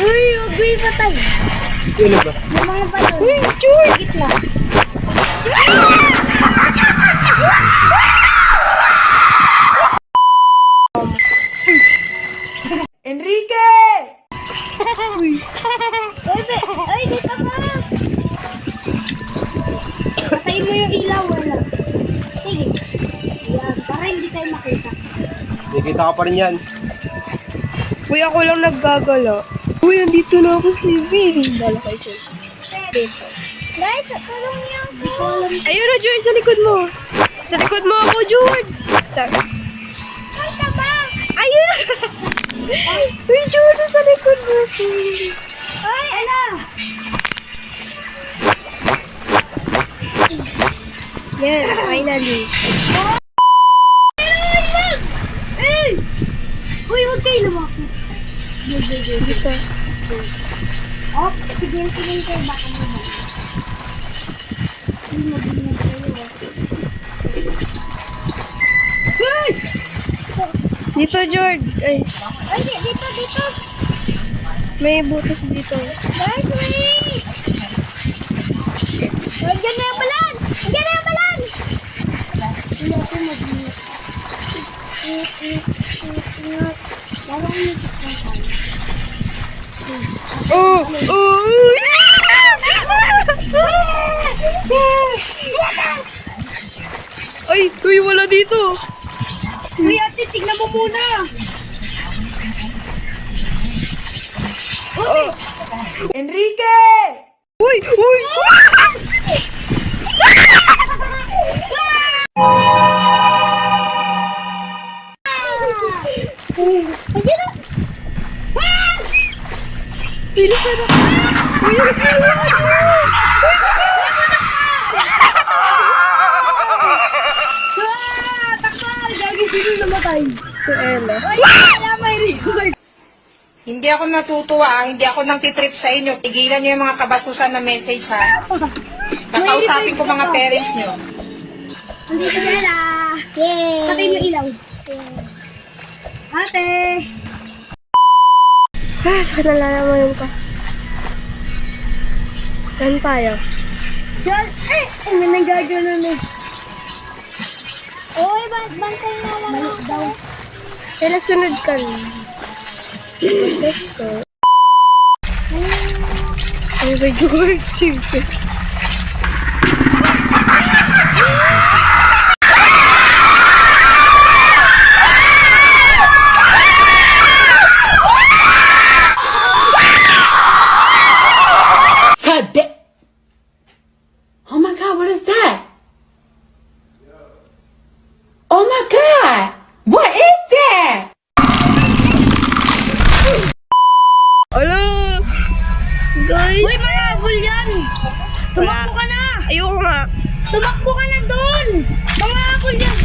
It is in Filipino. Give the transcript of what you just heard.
Uy, huwag mo ipatay. Ano ba? Yung mga balon. Uy, George! Gitla. Enrique! Uy, dito pa. Patayin mo yung ilaw, wala. Sige. Yan, para hindi tayo makita. Nakikita ka pa rin yan. Uy, ako lang naggagala. Uy, andito na ako si Vin. Dala kayo dyan. Guys, tulong niyo ako. Ayun na, George, sa likod mo. Sa likod mo ako, George. Ay, tama. Ayun na. Uy, George, sa likod mo ako. Ay, ala. Yan, finally. Ay! Uy, huwag kayo lumaki. Dito. Oh, sige kayo, baka mo ba? Hindi mo kayo. Uy! Dito, George. Ay, Uy, dito. may butas dito. Guys, wait! Diyan na yung balan! Diyan na yung balan! Hindi ako mag-ingat. Parang Oh! Oh! Ay! Uy, wala dito! Uy, ate, tignan mo muna! Oh! Enrique! Uy! Uy! Ayan na! Bilis na! Uy! Takbo! Gagi, sino namatay? Si Ella. Ay, wala may record! Hindi ako natutuwa, hindi ako nang titrip sa inyo. Tigilan niyo yung mga kabasusan na message, ha? Kakausapin ko mga parents niyo. Andito sila! Yay! Patay mo ilaw. Ate! Ah, saan nalalaman ka? Saan tayo? Diyan! Eh! May nanggagano na. Uy, bantay na lang. Balik daw. Kaya sunod ka lang. Let's go. Oh my God, Jesus. Oh my God, what is that? Oh my God, what is that? Hello! Guys! Uy, mga agol yan! Tumakbo ka na! Ayoko nga. Tumakbo ka na doon! Mga agol yan!